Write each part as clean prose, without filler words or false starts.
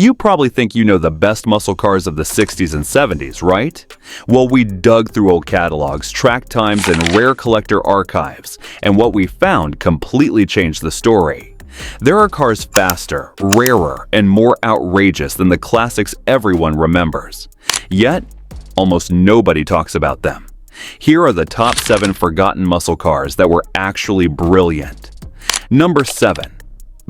You probably think you know the best muscle cars of the 60s and 70s, right? Well, we dug through old catalogs, track times, and rare collector archives, and what we found completely changed the story. There are cars faster, rarer, and more outrageous than the classics everyone remembers. Yet, almost nobody talks about them. Here are the top 7 forgotten muscle cars that were actually brilliant. Number 7.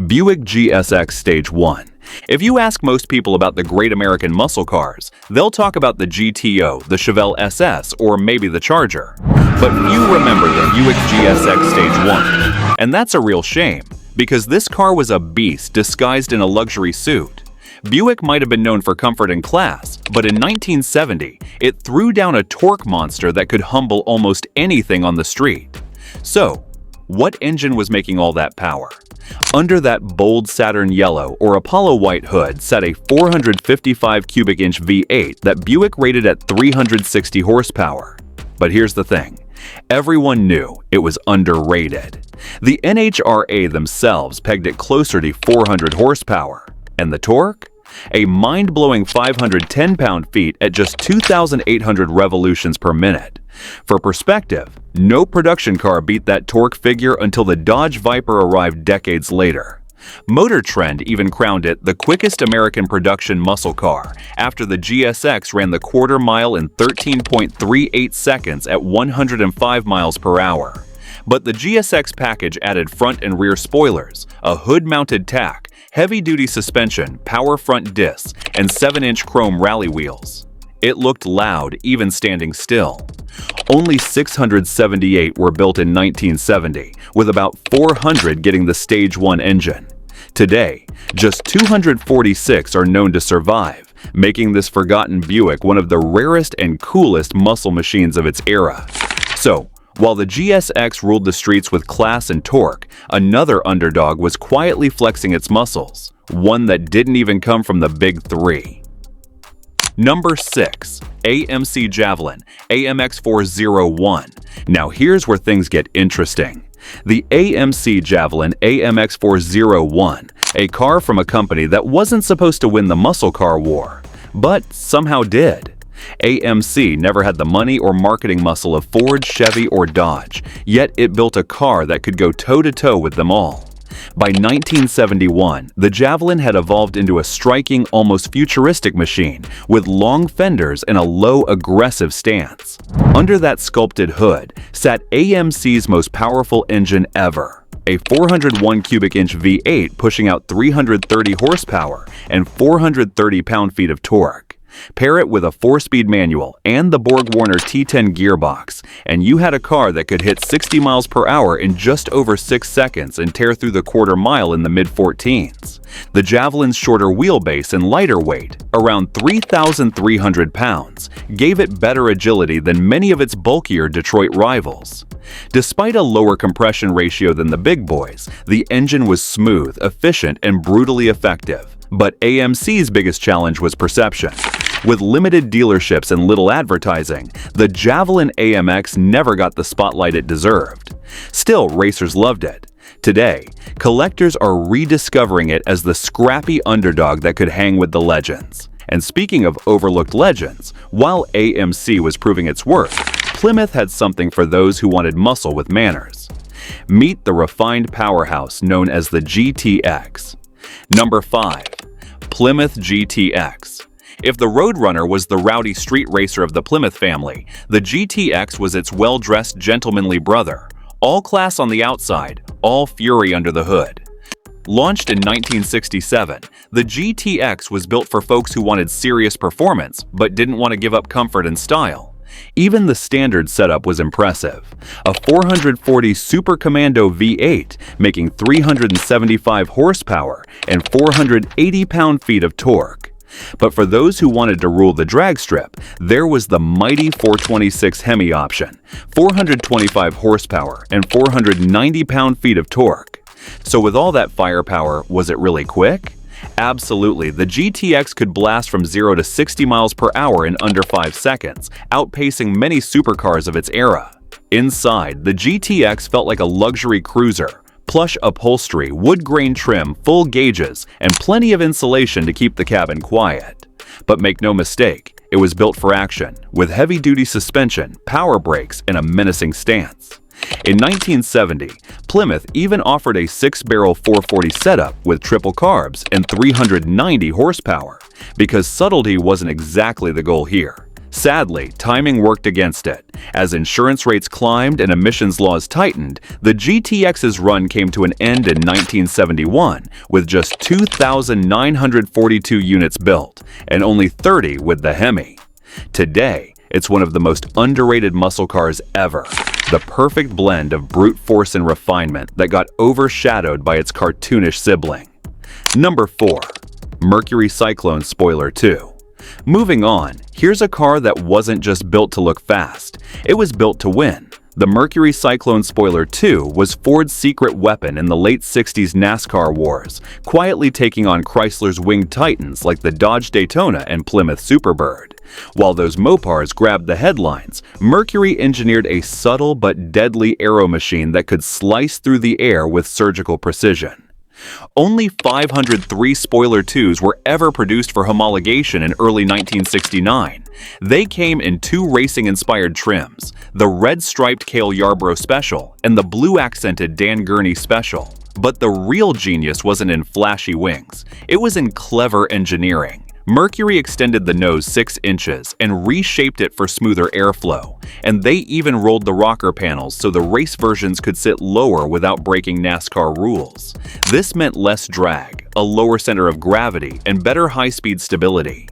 Buick GSX Stage 1. If you ask most people about the great American muscle cars, they'll talk about the GTO, the Chevelle SS, or maybe the Charger. But few remember the Buick GSX Stage 1. And that's a real shame, because this car was a beast disguised in a luxury suit. Buick might have been known for comfort and class, but in 1970, it threw down a torque monster that could humble almost anything on the street. So, what engine was making all that power? Under that bold Saturn yellow or Apollo white hood sat a 455 cubic inch V8 that Buick rated at 360 horsepower. But here's the thing. Everyone knew it was underrated. The NHRA themselves pegged it closer to 400 horsepower. And the torque? A mind-blowing 510 pound-feet at just 2,800 revolutions per minute. For perspective, no production car beat that torque figure until the Dodge Viper arrived decades later. Motor Trend even crowned it the quickest American production muscle car after the GSX ran the quarter mile in 13.38 seconds at 105 miles per hour. But the GSX package added front and rear spoilers, a hood-mounted tack, heavy-duty suspension, power front discs, and 7-inch chrome rally wheels. It looked loud even standing still. Only 678 were built in 1970, with about 400 getting the Stage 1 engine. Today, just 246 are known to survive, making this forgotten Buick one of the rarest and coolest muscle machines of its era. So, while the GSX ruled the streets with class and torque, another underdog was quietly flexing its muscles, one that didn't even come from the big three. Number 6. AMC Javelin AMX401. Now here's where things get interesting. The AMC Javelin AMX401, a car from a company that wasn't supposed to win the muscle car war, but somehow did. AMC never had the money or marketing muscle of Ford, Chevy, or Dodge, yet it built a car that could go toe-to-toe with them all. By 1971, the Javelin had evolved into a striking, almost futuristic machine with long fenders and a low, aggressive stance. Under that sculpted hood sat AMC's most powerful engine ever, a 401 cubic inch V8 pushing out 330 horsepower and 430 pound-feet of torque. Pair it with a 4-speed manual and the Borg-Warner T10 gearbox, and you had a car that could hit 60 miles per hour in just over 6 seconds and tear through the quarter mile in the mid-14s. The Javelin's shorter wheelbase and lighter weight, around 3,300 pounds, gave it better agility than many of its bulkier Detroit rivals. Despite a lower compression ratio than the big boys, the engine was smooth, efficient, and brutally effective. But AMC's biggest challenge was perception. With limited dealerships and little advertising, the Javelin AMX never got the spotlight it deserved. Still, racers loved it. Today, collectors are rediscovering it as the scrappy underdog that could hang with the legends. And speaking of overlooked legends, while AMC was proving its worth, Plymouth had something for those who wanted muscle with manners. Meet the refined powerhouse known as the GTX. Number 5. Plymouth GTX. If the Roadrunner was the rowdy street racer of the Plymouth family, the GTX was its well-dressed, gentlemanly brother. All class on the outside, all fury under the hood. Launched in 1967, the GTX was built for folks who wanted serious performance but didn't want to give up comfort and style. Even the standard setup was impressive. A 440 Super Commando V8 making 375 horsepower and 480 pound-feet of torque. But for those who wanted to rule the drag strip, there was the mighty 426 Hemi option, 425 horsepower and 490 pound-feet of torque. So with all that firepower, was it really quick? Absolutely, the GTX could blast from 0 to 60 miles per hour in under 5 seconds, outpacing many supercars of its era. Inside, the GTX felt like a luxury cruiser, Plush upholstery, wood grain trim, full gauges, and plenty of insulation to keep the cabin quiet. But make no mistake, it was built for action, with heavy-duty suspension, power brakes, and a menacing stance. In 1970, Plymouth even offered a 6-barrel 440 setup with triple carbs and 390 horsepower, because subtlety wasn't exactly the goal here. Sadly, timing worked against it. As insurance rates climbed and emissions laws tightened, the GTX's run came to an end in 1971 with just 2,942 units built and only 30 with the Hemi. Today, it's one of the most underrated muscle cars ever, the perfect blend of brute force and refinement that got overshadowed by its cartoonish sibling. Number 4. Mercury Cyclone Spoiler 2. Moving on, here's a car that wasn't just built to look fast, it was built to win. The Mercury Cyclone Spoiler 2 was Ford's secret weapon in the late 60s NASCAR wars, quietly taking on Chrysler's winged titans like the Dodge Daytona and Plymouth Superbird. While those Mopars grabbed the headlines, Mercury engineered a subtle but deadly aero machine that could slice through the air with surgical precision. Only 503 Spoiler 2s were ever produced for homologation in early 1969. They came in 2 racing-inspired trims, the red-striped Cale Yarborough Special and the blue-accented Dan Gurney Special. But the real genius wasn't in flashy wings, it was in clever engineering. Mercury extended the nose 6 inches and reshaped it for smoother airflow, and they even rolled the rocker panels so the race versions could sit lower without breaking NASCAR rules. This meant less drag, a lower center of gravity, and better high-speed stability.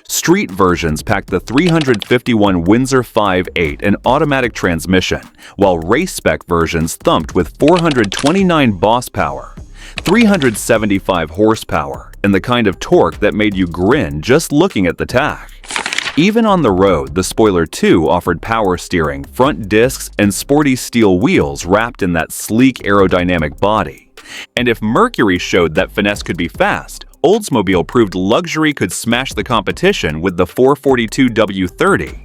Street versions packed the 351 Windsor 5.8 and automatic transmission, while race-spec versions thumped with 429 boss power, 375 horsepower, and the kind of torque that made you grin just looking at the tach. Even on the road, the Spoiler 2 offered power steering, front discs, and sporty steel wheels wrapped in that sleek aerodynamic body. And if Mercury showed that finesse could be fast, Oldsmobile proved luxury could smash the competition with the 442 W30.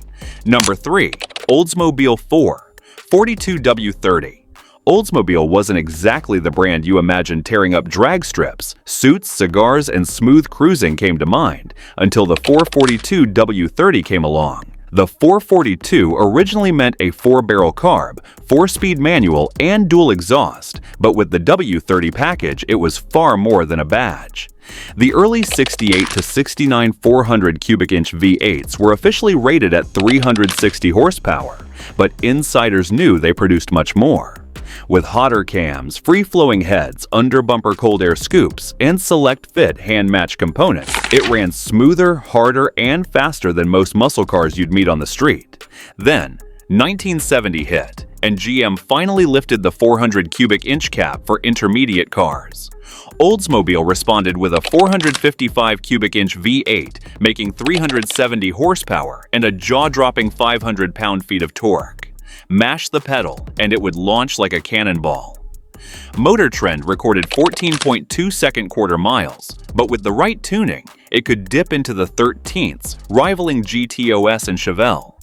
Number 3. Oldsmobile 442 W30. Oldsmobile wasn't exactly the brand you imagined tearing up drag strips. Suits, cigars, and smooth cruising came to mind until the 442 W30 came along. The 442 originally meant a 4-barrel carb, 4-speed manual, and dual exhaust, but with the W30 package, it was far more than a badge. The early 68 to 69 400 cubic inch V8s were officially rated at 360 horsepower, but insiders knew they produced much more. With hotter cams, free-flowing heads, under-bumper cold air scoops, and select-fit hand-matched components, it ran smoother, harder, and faster than most muscle cars you'd meet on the street. Then, 1970 hit, and GM finally lifted the 400 cubic inch cap for intermediate cars. Oldsmobile responded with a 455 cubic inch V8, making 370 horsepower and a jaw-dropping 500 pound-feet of torque. Mash the pedal, and it would launch like a cannonball. Motor Trend recorded 14.2 second quarter miles, but with the right tuning, it could dip into the 13ths, rivaling GTOS and Chevelle.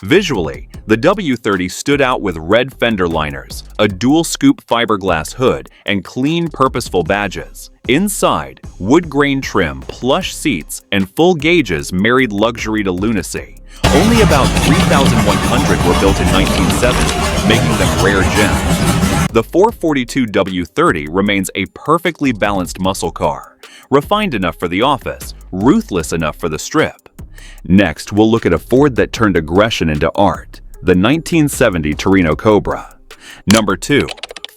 Visually, the W30 stood out with red fender liners, a dual-scoop fiberglass hood, and clean, purposeful badges. Inside, wood grain trim, plush seats, and full gauges married luxury to lunacy. Only about 3,100 were built in 1970, making them rare gems. The 442 W30 remains a perfectly balanced muscle car, refined enough for the office, ruthless enough for the strip. Next, we'll look at a Ford that turned aggression into art, the 1970 Torino Cobra. Number 2.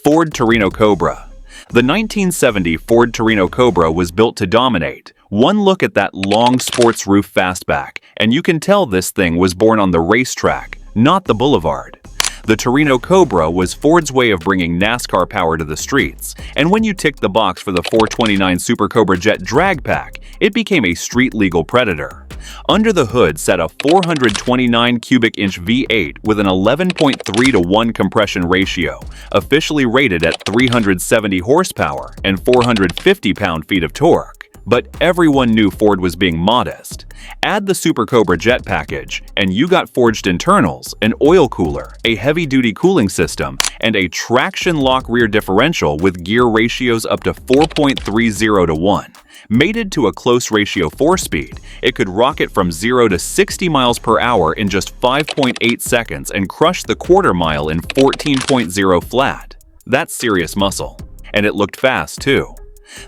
Ford Torino Cobra. The 1970 Ford Torino Cobra was built to dominate. One look at that long sports roof fastback, and you can tell this thing was born on the racetrack, not the boulevard. The Torino Cobra was Ford's way of bringing NASCAR power to the streets, and when you ticked the box for the 429 Super Cobra Jet drag pack, it became a street-legal predator. Under the hood sat a 429 cubic inch V8 with an 11.3 to 1 compression ratio, officially rated at 370 horsepower and 450 pound-feet of torque. But everyone knew Ford was being modest. Add the Super Cobra jet package, and you got forged internals, an oil cooler, a heavy-duty cooling system, and a traction lock rear differential with gear ratios up to 4.30 to 1. Mated to a close ratio 4-speed, it could rocket from 0 to 60 miles per hour in just 5.8 seconds and crush the quarter mile in 14.0 flat. That's serious muscle. And it looked fast, too.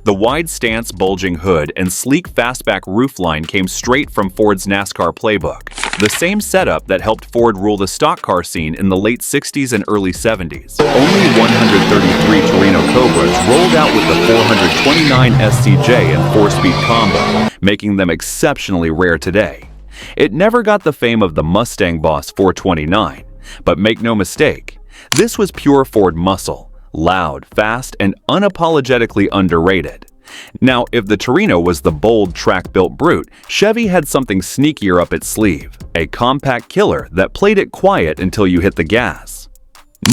The wide stance, bulging hood, and sleek fastback roofline came straight from Ford's NASCAR playbook, the same setup that helped Ford rule the stock car scene in the late 60s and early 70s. Only 133 Torino Cobras rolled out with the 429 SCJ and 4-speed combo, making them exceptionally rare today. It never got the fame of the Mustang Boss 429, but make no mistake, this was pure Ford muscle. Loud, fast, and unapologetically underrated. Now, if the Torino was the bold, track-built brute, Chevy had something sneakier up its sleeve, a compact killer that played it quiet until you hit the gas.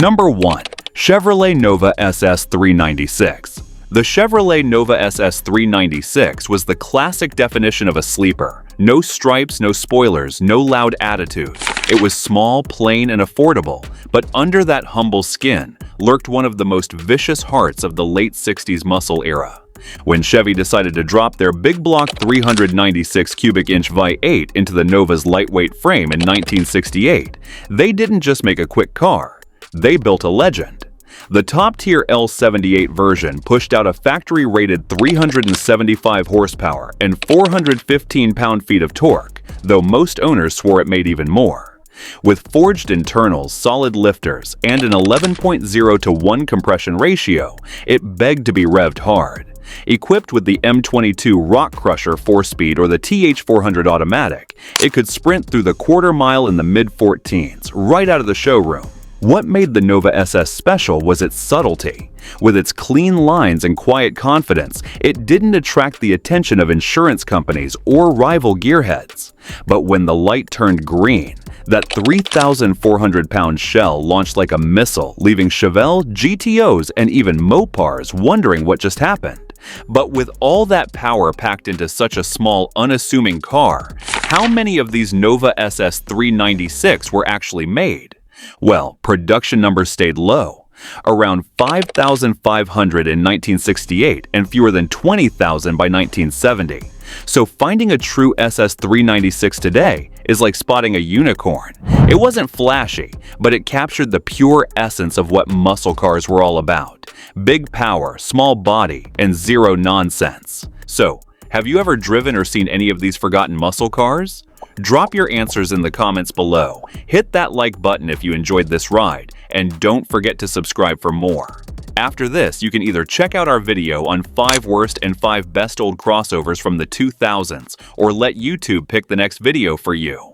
Number 1. Chevrolet Nova SS 396. The Chevrolet Nova SS 396 was the classic definition of a sleeper. No stripes, no spoilers, no loud attitude. It was small, plain, and affordable, but under that humble skin lurked one of the most vicious hearts of the late 60s muscle era. When Chevy decided to drop their big block 396 cubic inch V8 into the Nova's lightweight frame in 1968, they didn't just make a quick car, they built a legend. The top-tier L78 version pushed out a factory-rated 375 horsepower and 415 pound-feet of torque, though most owners swore it made even more. With forged internals, solid lifters, and an 11.0 to 1 compression ratio, it begged to be revved hard. Equipped with the M22 Rock Crusher 4-speed or the TH400 automatic, it could sprint through the quarter mile in the mid-14s, right out of the showroom. What made the Nova SS special was its subtlety. With its clean lines and quiet confidence, it didn't attract the attention of insurance companies or rival gearheads. But when the light turned green, that 3,400-pound shell launched like a missile, leaving Chevelle, GTOs, and even Mopars wondering what just happened. But with all that power packed into such a small, unassuming car, how many of these Nova SS 396 were actually made? Well, production numbers stayed low, around 5,500 in 1968 and fewer than 20,000 by 1970. So finding a true SS 396 today is like spotting a unicorn. It wasn't flashy, but it captured the pure essence of what muscle cars were all about. Big power, small body, and zero nonsense. So, have you ever driven or seen any of these forgotten muscle cars? Drop your answers in the comments below, hit that like button if you enjoyed this ride, and don't forget to subscribe for more. After this, you can either check out our video on 5 worst and 5 best old crossovers from the 2000s, or let YouTube pick the next video for you.